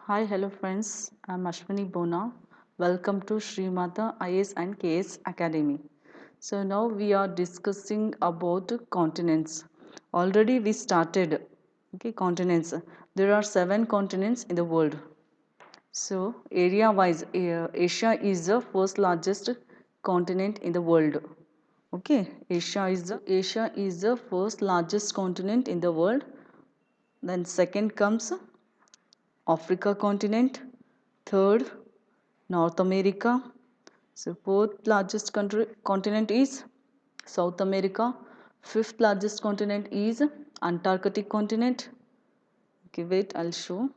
Hi, hello friends. I'm Ashwini Bona. Welcome to Srimata IS and KS Academy. So now we are discussing about continents. Already we started. Okay, continents. There are 7 continents in the world. So area wise, Asia is the first largest continent in the world. Okay, Asia is the first largest continent in the world. Then second comes Africa continent, third North America. So fourth largest continent is South America. Fifth largest continent is Antarctic continent. Okay, wait, I'll show.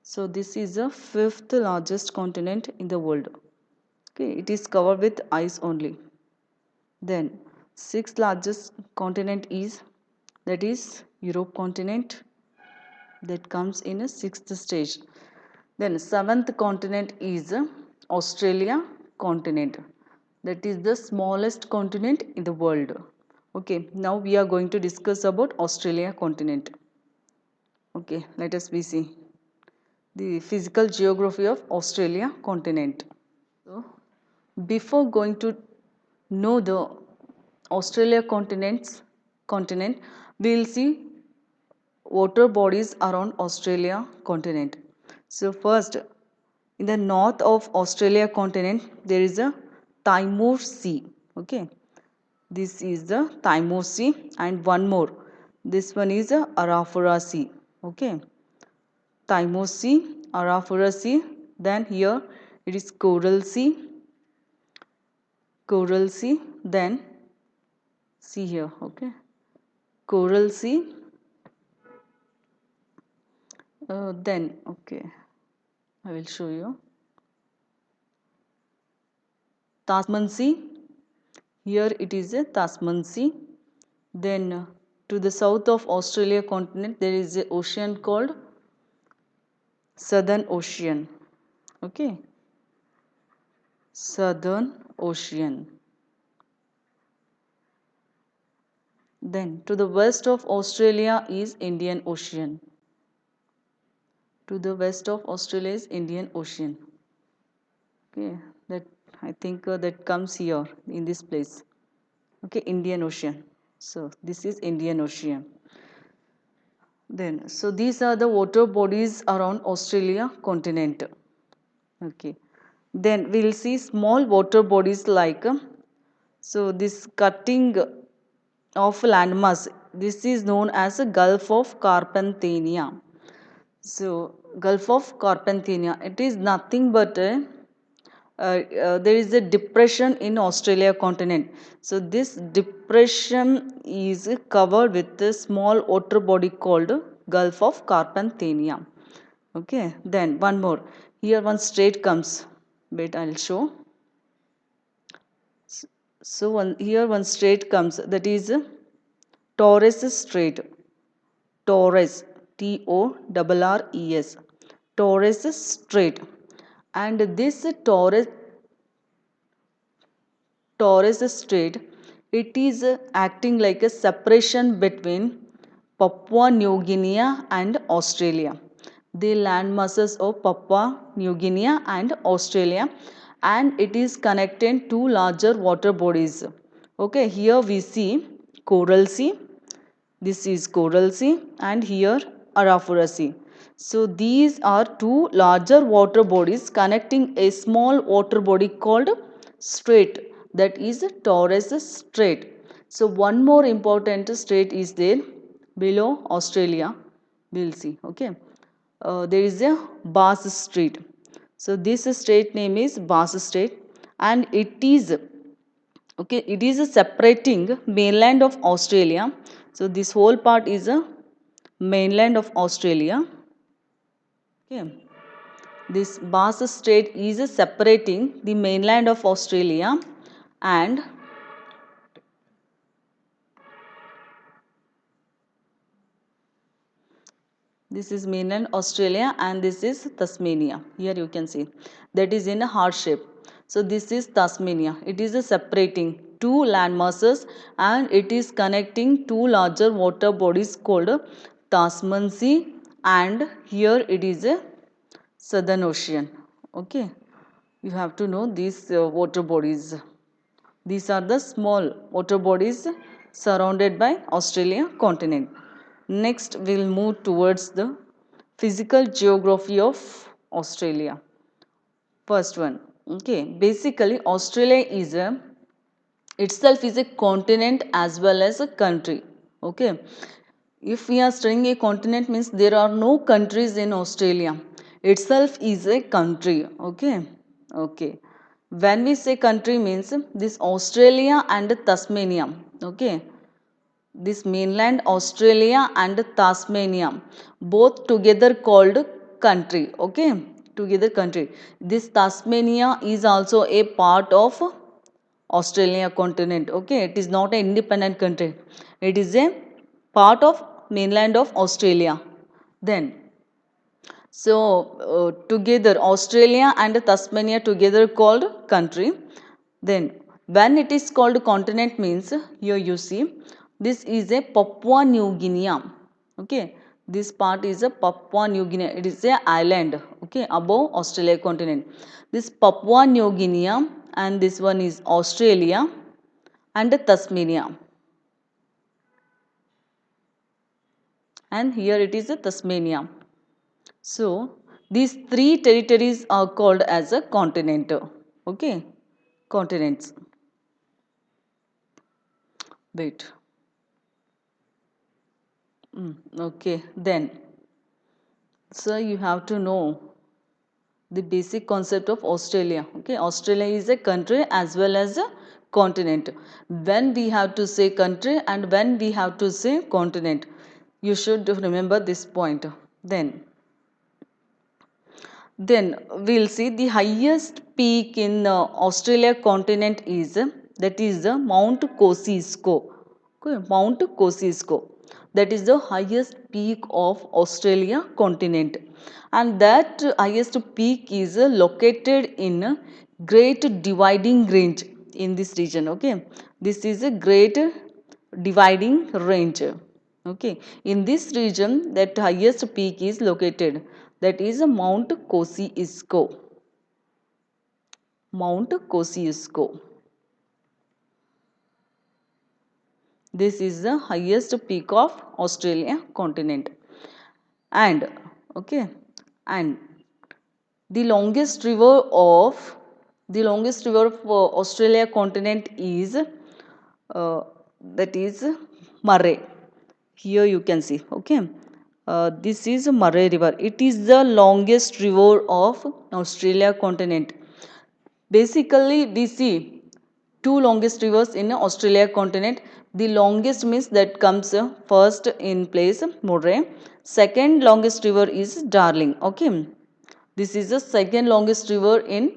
So this is the fifth largest continent in the world. Okay, it is covered with ice only. Then sixth largest continent is that is Europe continent that comes in a sixth stage. Then seventh continent is Australia continent. That is the smallest continent in the world. Okay, now we are going to discuss about Australia continent. Okay, let us be see the physical geography of Australia continent. So, before going to know the Australia continent, we will see water bodies around Australia continent. So first, in the north of Australia continent, there is a Timor Sea. Okay, this is the Timor Sea, and one more. This one is the Arafura Sea. Okay, Timor Sea, Arafura Sea. Then here it is Coral Sea. Then see here. Okay, Coral Sea. Then okay, I will show you Tasman Sea. Here it is a Tasman Sea. Then to the south of Australia continent there is an ocean called Southern Ocean. Okay, Southern Ocean. Then to the west of Australia is Indian Ocean. To the west of Australia is Indian Ocean. Okay, that I think that comes here in this place. Okay, Indian Ocean. So this is Indian Ocean. Then, so these are the water bodies around Australia continent. Okay. Then we'll see small water bodies like so this cutting of landmass. This is known as a Gulf of Carpentaria. So Gulf of Carpentaria. It is nothing but there is a depression in Australia continent. So this depression is covered with a small water body called Gulf of Carpentaria. Okay, then one more. Here one strait comes. Wait, I'll show. So here one strait comes. That is Torres Strait. Torres. Torres. Torres Strait. And this Torres Strait, it is acting like a separation between Papua New Guinea and Australia. The land masses of Papua New Guinea and Australia, and it is connecting two larger water bodies. Okay, here we see Coral Sea. This is Coral Sea, and here Arafura Sea. So these are two larger water bodies connecting a small water body called strait, that is Torres Strait. So one more important strait is there below Australia. We'll see. Okay, there is a Bass Strait. So this strait name is Bass Strait, and it is okay, it is a separating mainland of Australia. So this whole part is a mainland of Australia. Okay, this Bass Strait is a separating the mainland of Australia, and this is mainland Australia, and this is Tasmania. Here you can see that is in a heart shape. So this is Tasmania. It is a separating two land masses, and it is connecting two larger water bodies called Tasman Sea and here it is a Southern Ocean. Okay, you have to know these water bodies. These are the small water bodies surrounded by Australia continent. Next, we'll move towards the physical geography of Australia. First one. Okay, basically Australia is a itself is a continent as well as a country. Okay, if we are studying a continent means there are no countries in Australia. Itself is a country. Okay, okay, when we say country means this Australia and Tasmania. Okay, this mainland Australia and Tasmania both together called country. Okay, together country. This Tasmania is also a part of Australia continent. Okay, it is not an independent country. It is a part of mainland of Australia. Then, so together Australia and Tasmania together called country. Then, when it is called continent means here you see this is a Papua New Guinea. Okay, this part is a Papua New Guinea. It is a island. Okay, above Australia continent. This Papua New Guinea and this one is Australia and Tasmania, and here it is a Tasmania. So these three territories are called as a continent. Okay, continents. Wait. Okay, then so you have to know the basic concept of Australia. Okay, Australia is a country as well as a continent. When we have to say country and when we have to say continent, you should remember this point. Then we'll see the highest peak in Australia continent is that is the Mount Kosciuszko. Okay, Mount Kosciuszko. That is the highest peak of Australia continent, and that highest peak is located in Great Dividing Range in this region. Okay, this is a Great Dividing Range. Okay, in this region that highest peak is located, that is Mount Kosciuszko. Mount Kosciuszko. This is the highest peak of Australia continent. And okay, and the longest river of Australia continent is that is Murray. Here you can see. Okay, this is Murray River. It is the longest river of Australia continent. Basically, we see two longest rivers in Australia continent. The longest means that comes first in place Murray. Second longest river is Darling. Okay, this is the second longest river in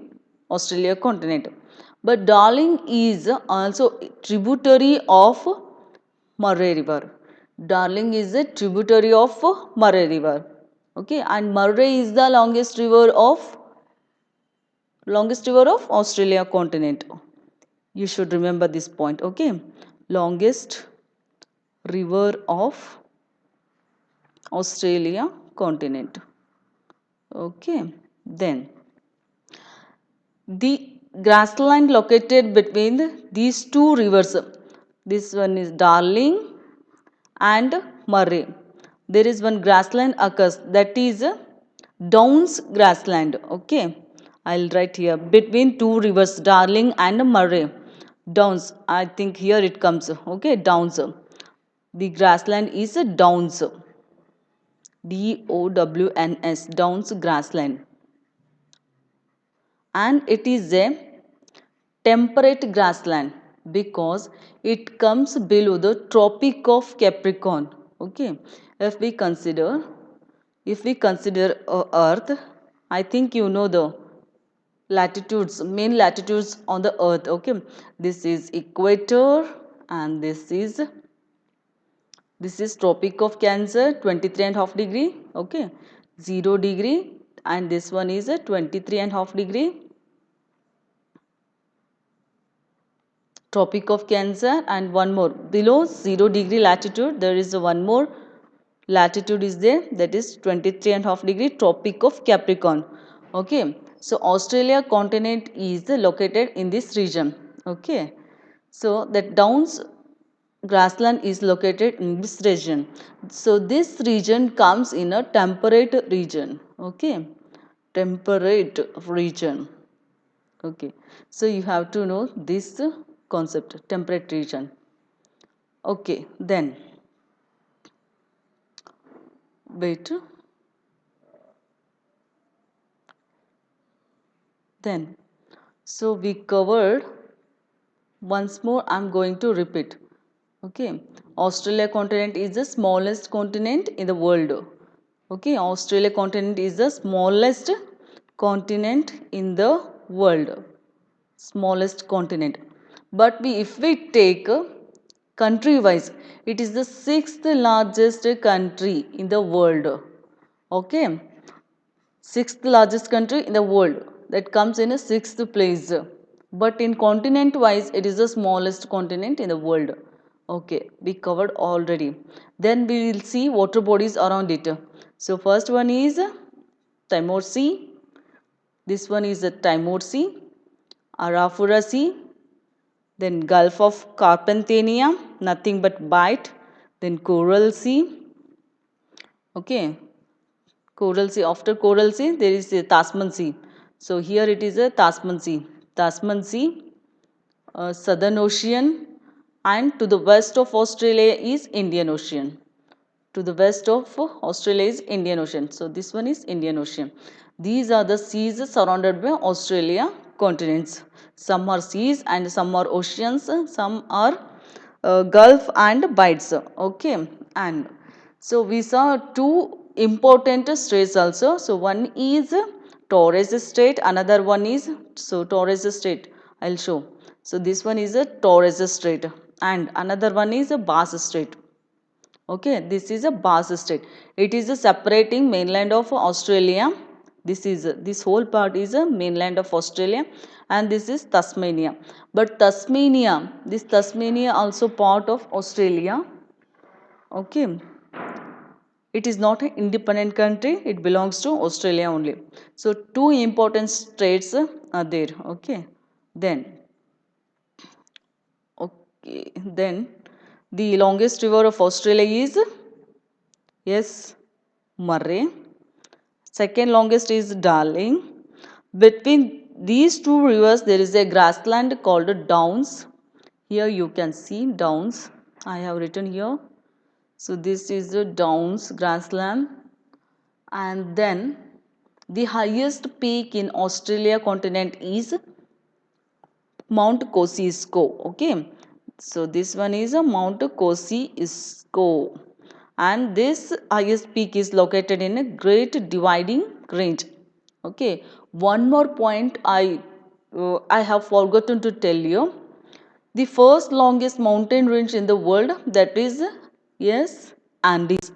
Australia continent. But Darling is also tributary of Murray River. Darling is a tributary of Murray River. Okay, and Murray is the longest river of Australia continent. You should remember this point. Okay, longest river of Australia continent. Okay, then the grassland located between these two rivers. This one is Darling and Murray. There is one grassland occurs, that is Downs grassland. Okay, I'll write here between two rivers Darling and Murray. Downs, I think here it comes. Okay, Downs. The grassland is Downs. Downs, Downs grassland. And it is a temperate grassland because it comes below the Tropic of Capricorn. Okay, if we consider Earth, I think you know the latitudes, main latitudes on the Earth. Okay, this is equator and this is Tropic of Cancer, 23.5 degree. Okay, 0 degree, and this one is a 23.5 degree. Tropic of Cancer, and one more below 0 degree latitude there is one more latitude is there, that is 23 and half degree, Tropic of Capricorn. Okay, so Australia continent is located in this region. Okay, so that Downs grassland is located in this region. So this region comes in a temperate region. Okay, temperate region. Okay, so you have to know this concept, temperate region. Okay, then wait, then so we covered. Once more, I'm going to repeat. Okay, Australia continent is the smallest continent in the world. Okay, Australia continent is the smallest continent in the world. Smallest continent. But if we take country wise, it is the sixth largest country in the world. Okay, sixth largest country in the world, that comes in a sixth place, but in continent wise it is the smallest continent in the world. Okay, we covered already. Then we will see water bodies around it. So first one is Timor Sea, this one is the Timor Sea, Arafura Sea, then Gulf of Carpentania, nothing but Bight, then Coral Sea. Okay, Coral Sea. After Coral Sea, there is a Tasman Sea. So here it is a Tasman Sea. Tasman Sea, Southern Ocean, and to the west of Australia is Indian Ocean. To the west of Australia is Indian Ocean. So this one is Indian Ocean. These are the seas surrounded by Australia continents. Some are seas and some are oceans. Some are Gulf and Bights. Okay, and so we saw two important straits also. So one is Torres Strait, another one is, so Torres Strait I'll show. So this one is a Torres Strait and another one is a Bass Strait. Okay, this is a Bass Strait. It is a separating mainland of Australia. This whole part is a mainland of Australia, and this is Tasmania. But this Tasmania also part of Australia. Okay, it is not an independent country, it belongs to Australia only. So two important straits are there. Okay, then then the longest river of Australia is, yes, Murray. Second longest is Darling. Between these two rivers, there is a grassland called Downs. Here you can see Downs. I have written here. So this is the Downs grassland. And then the highest peak in Australia continent is Mount Kosciuszko. Okay. So this one is a Mount Kosciuszko. And this highest peak is located in a Great Dividing Range. Okay, one more point I have forgotten to tell you. The first longest mountain range in the world, that is, yes, Andes,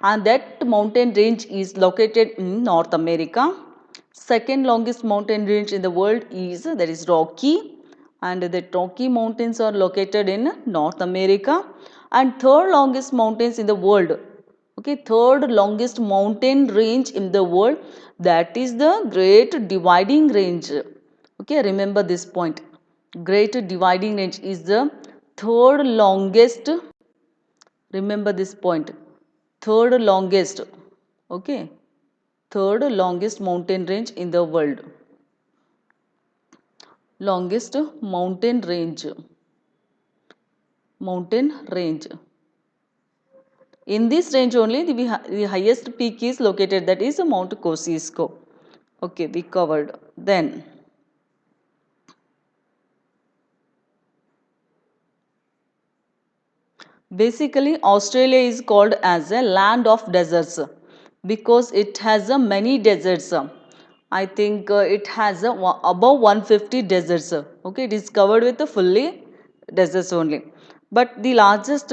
and that mountain range is located in North America. Second longest mountain range in the world is, that is, Rocky, and the Rocky mountains are located in North America. And third longest mountains in the world, okay, third longest mountain range in the world, that is the Great Dividing Range. Okay, remember this point. Great Dividing Range is the third longest, remember this point, third longest, okay, third longest mountain range in the world. Longest mountain range. In this range only the highest peak is located, that is Mount Kosciuszko. Okay, we covered. Then basically Australia is called as a land of deserts because it has many deserts. I think it has above 150 deserts. Okay, it is covered with fully deserts only. But the largest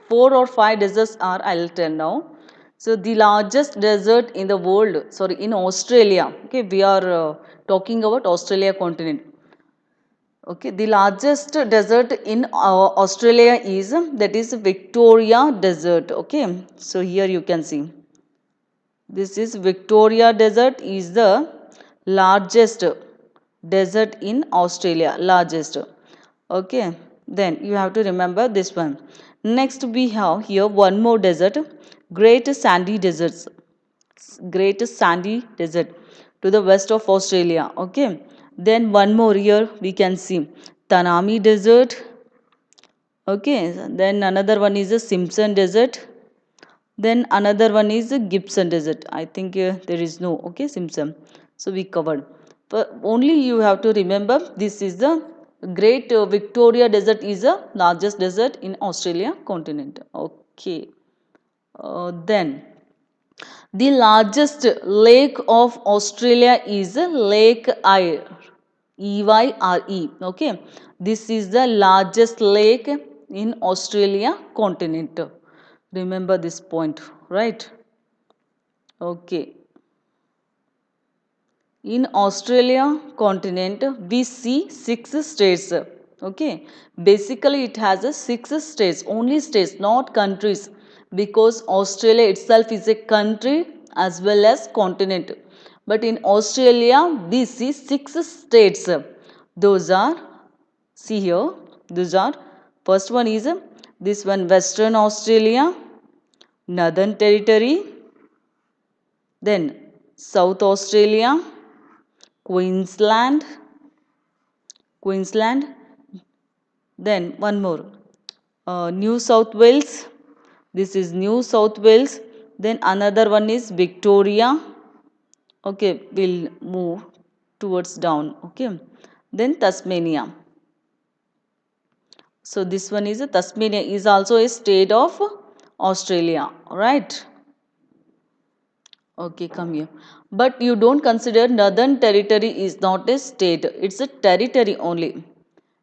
four or five deserts are, I'll tell now. So the largest desert in the world, sorry, in Australia. Okay, we are talking about Australia continent. Okay, the largest desert in Australia is, that is Victoria Desert. Okay, so here you can see, this is Victoria Desert is the largest desert in Australia, largest. Okay, then you have to remember this one. Next we have here one more desert, Great Sandy Deserts. Great Sandy Desert to the west of Australia. Okay, then one more here we can see Tanami Desert. Okay, then another one is a Simpson Desert. Then another one is a Gibson Desert. I think there is no, okay, Simpson. So we covered. But only you have to remember this is the Great Victoria Desert is the largest desert in Australia continent. Okay. Then the largest lake of Australia is Lake Eyre. EYRE. Okay. This is the largest lake in Australia continent. Remember this point, right? Okay. In Australia continent, we see six states. Okay. Basically, it has a six states, only states, not countries, because Australia itself is a country as well as continent. But in Australia, we see six states. Those are, see here, those are, first one is this one, Western Australia, Northern Territory, then South Australia, Queensland, Queensland, then one more, New South Wales, this is New South Wales, then another one is Victoria, okay, we'll move towards down, okay, then Tasmania. So this one is Tasmania is also a state of Australia, right? Okay, come here. But you don't consider Northern Territory is not a state. It's a territory only.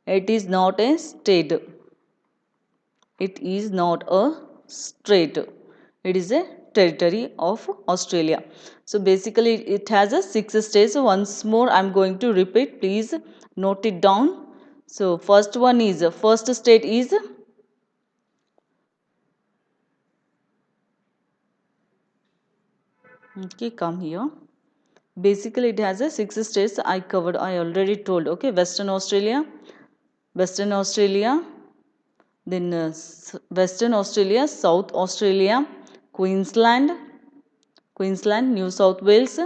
It is not a state. It is not a state. It is a territory of Australia. So basically it has a six states. So once more I am going to repeat. Please note it down. So first one is, first state is, okay, come here. Basically it has a six states I covered. I already told. Okay, Western Australia, Western Australia, then Western Australia, South Australia, Queensland, Queensland, New South Wales,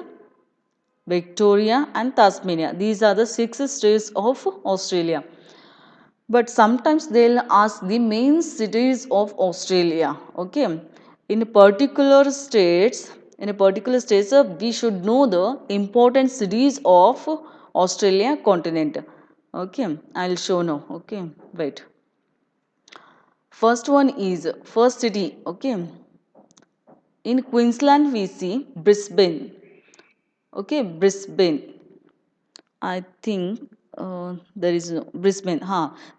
Victoria and Tasmania. These are the six states of Australia. But sometimes they'll ask the main cities of Australia. Okay. In particular states, we should know the important cities of Australia continent. Okay. I'll show now. Okay. Wait. First one is first city. Okay. In Queensland, we see Brisbane. Okay, Brisbane. I think there is no Brisbane.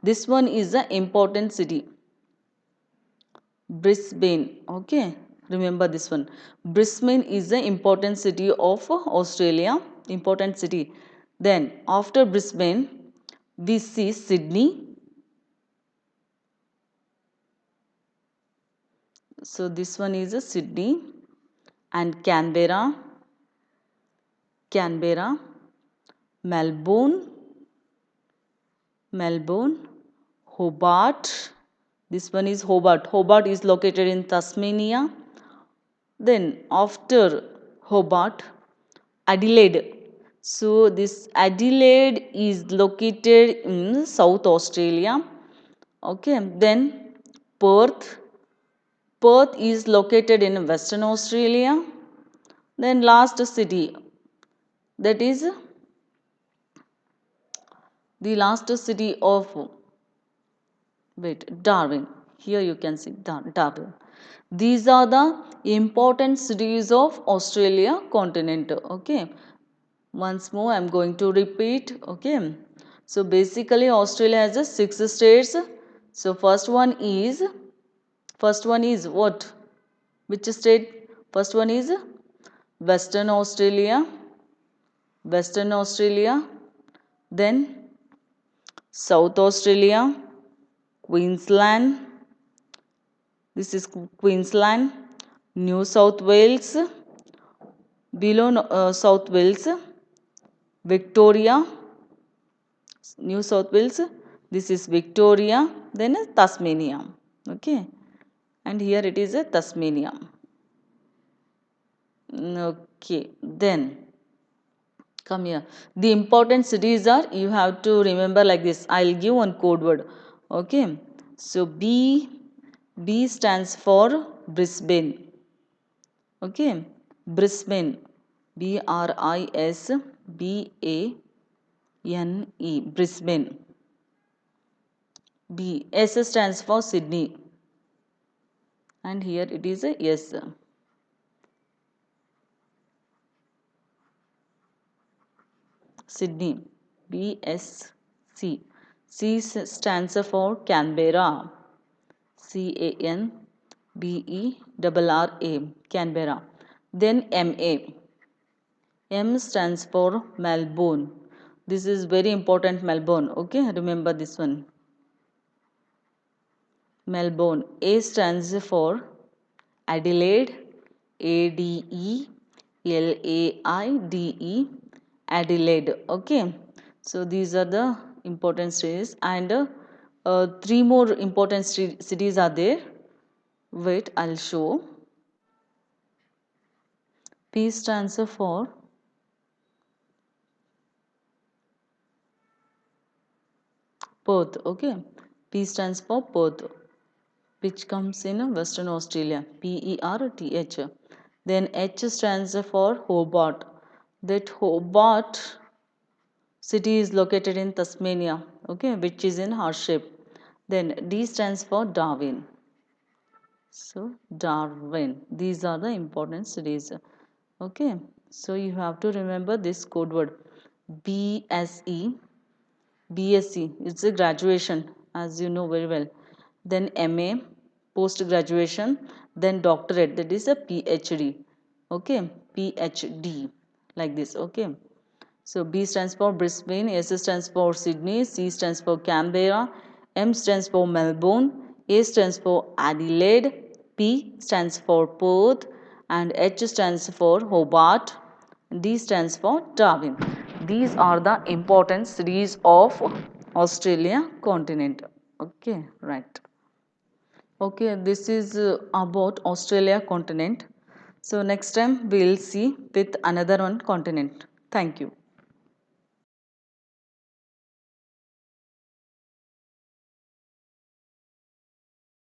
This one is an important city. Brisbane. Okay, remember this one. Brisbane is an important city of Australia. Important city. Then after Brisbane, we see Sydney. So this one is a Sydney and Canberra. Canberra, Melbourne, Melbourne, Hobart. This one is Hobart. Hobart is located in Tasmania. Then after Hobart, Adelaide. So this Adelaide is located in South Australia. Okay. Then Perth. Perth is located in Western Australia. Then last city, that is the last city of, wait, Darwin. Here you can see Darwin. These are the important cities of Australia continent. Okay. Once more I am going to repeat. Okay. So basically Australia has a six states. So first one is what? Which state? First one is Western Australia. Western Australia. Then South Australia, Queensland, this is Queensland, New South Wales, below South Wales, Victoria, New South Wales, this is Victoria, then Tasmania. Okay, and here it is a Tasmania. Okay, then come here. The important cities are, you have to remember like this. I'll give one code word. Okay, so B stands for Brisbane. Okay, Brisbane, Brisbane, Brisbane. S stands for Sydney, and here it is a S. Sydney, BSC. Stands for Canberra, Canberra, Canberra. Then MA. M stands for Melbourne. This is very important, Melbourne. Okay, remember this one. Melbourne. A stands for Adelaide, Adelaide, Adelaide. Okay, so these are the important cities, and three more important cities are there. Wait, I'll show. P stands for Perth. Okay, P stands for Perth, which comes in Western Australia. Perth. Then H stands for Hobart. That Hobart city is located in Tasmania, okay, which is in Hardship. Then D stands for Darwin. So Darwin. These are the important cities. Okay. So you have to remember this code word. BSE. BSc. It's a graduation, as you know very well. Then MA, post graduation. Then doctorate. That is a PhD. Okay. PhD. Like this. Okay. So B stands for Brisbane, S stands for Sydney, C stands for Canberra, M stands for Melbourne, A stands for Adelaide, P stands for Perth, and H stands for Hobart, D stands for Darwin. These are the important cities of Australia continent. Okay, right. Okay, this is about Australia continent. So next time we will see with another one continent. Thank you.